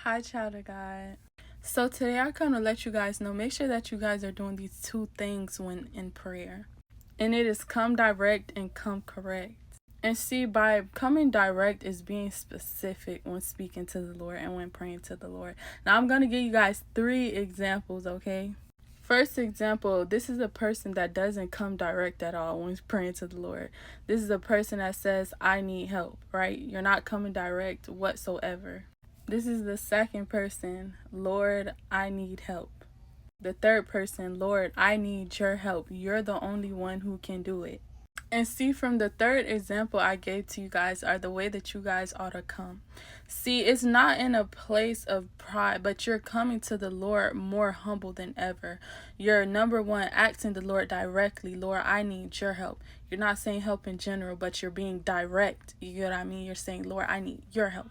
Hi, child of God. So today I come to let you guys know, make sure that you guys are doing these two things when in prayer. And it is come direct and come correct. And see, by coming direct is being specific when speaking to the Lord and when praying to the Lord. Now I'm going to give you guys 3 examples, okay? First example, this is a person that doesn't come direct at all when praying to the Lord. This is a person that says, I need help, right? You're not coming direct whatsoever. This is the second person, Lord, I need help. The third person, Lord, I need your help. You're the only one who can do it. And see, from the third example I gave to you guys are the way that you guys ought to come. See, it's not in a place of pride, but you're coming to the Lord more humble than ever. You're number one, asking the Lord directly, Lord, I need your help. You're not saying help in general, but you're being direct. You get what I mean? You're saying, Lord, I need your help.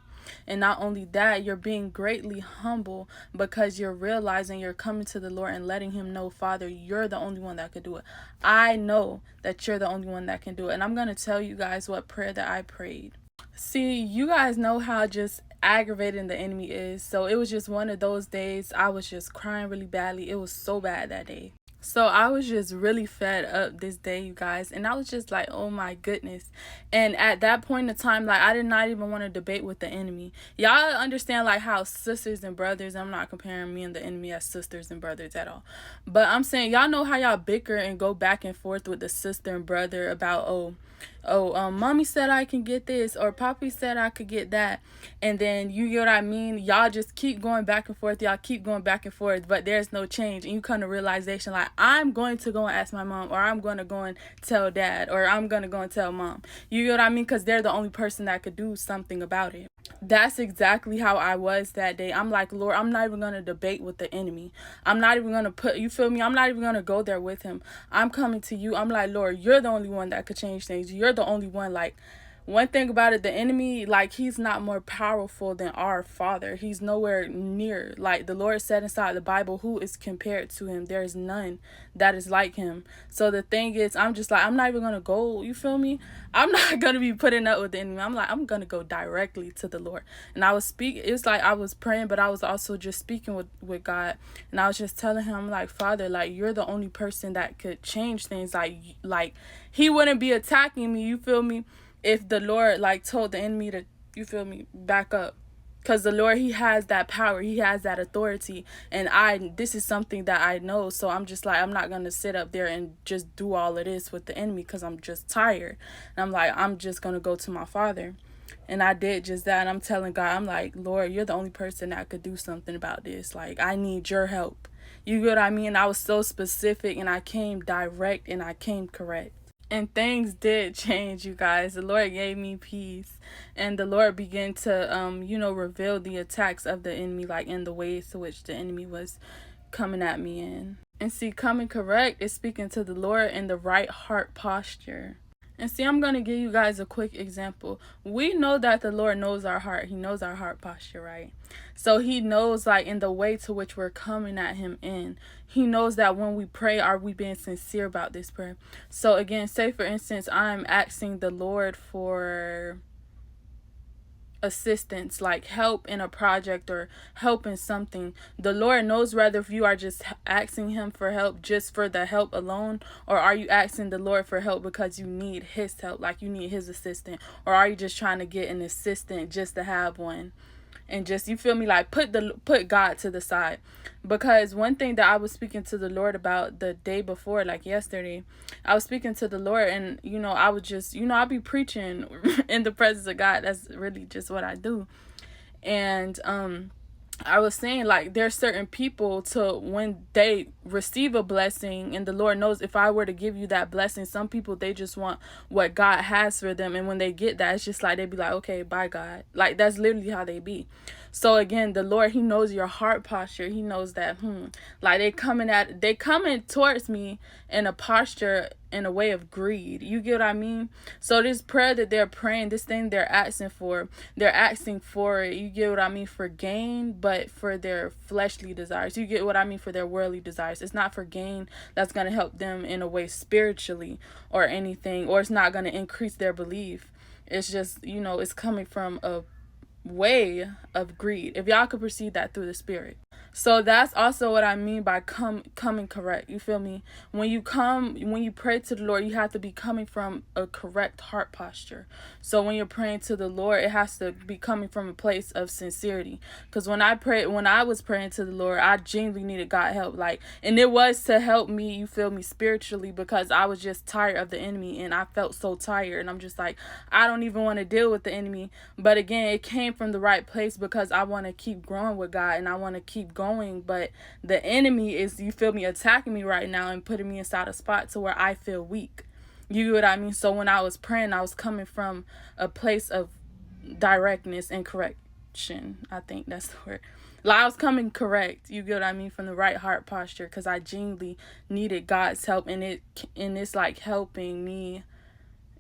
And not only that, you're being greatly humble because you're realizing you're coming to the Lord and letting him know, Father, you're the only one that could do it. I know that you're the only one that can do it. And I'm going to tell you guys what prayer that I prayed. See, you guys know how just aggravating the enemy is. So it was just one of those days I was just crying really badly. It was so bad that day. So I was just really fed up this day, you guys. And I was just like, oh my goodness. And at that point in time, like, I did not even want to debate with the enemy. Y'all understand, like, how sisters and brothers, I'm not comparing me and the enemy as sisters and brothers at all. But I'm saying, y'all know how y'all bicker and go back and forth with the sister and brother about, mommy said I can get this, or Poppy said I could get that. And then, you get what I mean? Y'all just keep going back and forth. Y'all keep going back and forth, but there's no change. And you come to realization, like, I'm going to go and ask my mom, or I'm going to go and tell dad, or I'm going to go and tell mom. You get what I mean? Because they're the only person that could do something about it. That's exactly how I was that day. I'm like, Lord, I'm not even going to debate with the enemy. I'm not even going to you feel me? I'm not even going to go there with him. I'm coming to you. I'm like, Lord, you're the only one that could change things. You're the only one. Like, one thing about it, the enemy, like, he's not more powerful than our Father. He's nowhere near. Like the Lord said inside the Bible, who is compared to him? There is none that is like him. So the thing is, I'm just like, I'm not even going to go, you feel me? I'm not going to be putting up with the enemy. I'm like, I'm going to go directly to the Lord. And I was speaking, it was like I was praying, but I was also just speaking with God. And I was just telling him, like, Father, like, you're the only person that could change things. Like he wouldn't be attacking me, you feel me? If the Lord, like, told the enemy to, you feel me, back up. Because the Lord, he has that power. He has that authority. And this is something that I know. So I'm just like, I'm not going to sit up there and just do all of this with the enemy because I'm just tired. And I'm like, I'm just going to go to my Father. And I did just that. And I'm telling God, I'm like, Lord, you're the only person that could do something about this. Like, I need your help. You get what I mean? I was so specific, and I came direct, and I came correct. And things did change, you guys. The Lord gave me peace. And the Lord began to, reveal the attacks of the enemy, like, in the ways to which the enemy was coming at me in. And see, coming correct is speaking to the Lord in the right heart posture. And see, I'm going to give you guys a quick example. We know that the Lord knows our heart. He knows our heart posture, right? So he knows, like, in the way to which we're coming at him in. He knows that when we pray, are we being sincere about this prayer? So again, say for instance, I'm asking the Lord for assistance, like help in a project or help in something. The Lord knows whether if you are just asking him for help just for the help alone, or are you asking the Lord for help because you need his help, like you need his assistant, or are you just trying to get an assistant just to have one? And just, you feel me, like put God to the side. Because one thing that I was speaking to the Lord about the day before, like yesterday, I was speaking to the Lord, and I would just, I'll be preaching in the presence of God. That's really just what I do. And I was saying, like, there's certain people to when they receive a blessing, and the Lord knows if I were to give you that blessing, some people, they just want what God has for them. And when they get that, it's just like, they be like, okay, bye, God. Like, that's literally how they be. So again, the Lord, he knows your heart posture. He knows that, like, they coming towards me in a posture, in a way of greed. You get what I mean? So this prayer that they're praying, this thing they're asking for it, you get what I mean, for gain, but for their fleshly desires. You get what I mean, for their worldly desires. It's not for gain that's going to help them in a way spiritually or anything, or it's not going to increase their belief. It's just, it's coming from way of greed, if y'all could perceive that through the spirit. So that's also what I mean by coming correct. You feel me? When you pray to the Lord, you have to be coming from a correct heart posture. So when you're praying to the Lord, it has to be coming from a place of sincerity. Because when I was praying to the Lord, I genuinely needed God help. And it was to help me, you feel me, spiritually, because I was just tired of the enemy, and I felt so tired. And I'm just like, I don't even want to deal with the enemy. But again, it came from the right place because I want to keep growing with God and I want to keep going. But the enemy is, you feel me, attacking me right now and putting me inside a spot to where I feel weak. You get what I mean? So when I was praying, I was coming from a place of directness and correction. I think that's the word. I was coming correct. You get what I mean? From the right heart posture, because I genuinely needed God's help, and it's like helping me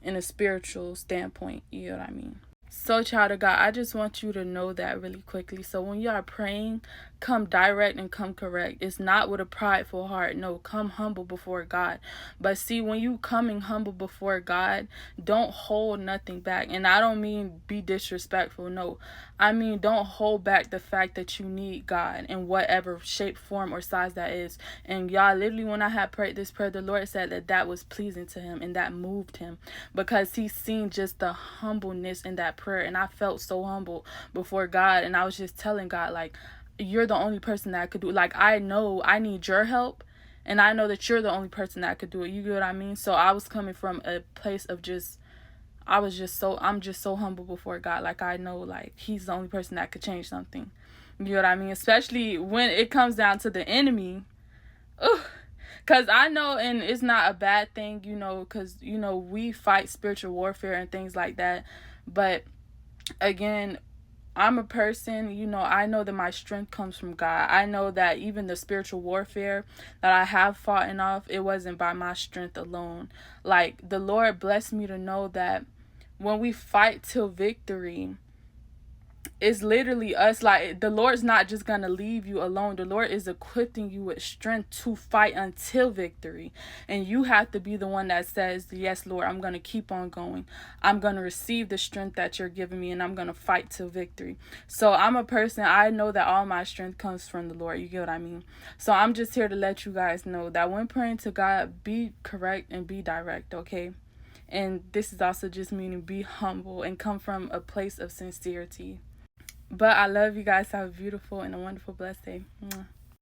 in a spiritual standpoint. You know what I mean? So, child of God, I just want you to know that really quickly. So when you are praying, come direct and come correct. It's not with a prideful heart. No, come humble before God. But see, when you coming humble before God, don't hold nothing back. And I don't mean be disrespectful. No, I mean don't hold back the fact that you need God in whatever shape, form, or size that is. And y'all, literally, when I had prayed this prayer, the Lord said that was pleasing to him and that moved him, because he seen just the humbleness in that prayer. And I felt so humble before God, and I was just telling God, you're the only person that could do it. I know I need your help, and I know that you're the only person that could do it. You get what I mean? So I was coming from a place of I'm just so humble before God. I know he's the only person that could change something. You know what I mean? Especially when it comes down to the enemy. Because I know, and it's not a bad thing, because, we fight spiritual warfare and things like that. But again, I'm a person, I know that my strength comes from God. I know that even the spiritual warfare that I have fought off, it wasn't by my strength alone. The Lord blessed me to know that when we fight till victory, it's literally us. The Lord's not just gonna leave you alone. The Lord is equipping you with strength to fight until victory, and you have to be the one that says, yes, Lord, I'm gonna keep on going. I'm gonna receive the strength that you're giving me, and I'm gonna fight till victory. So I'm a person, I know that all my strength comes from the Lord. You get what I mean? So I'm just here to let you guys know that when praying to God, be correct and be direct, okay? And this is also just meaning be humble and come from a place of sincerity. But I love you guys. Have a beautiful and a wonderful, blessed day. Mwah.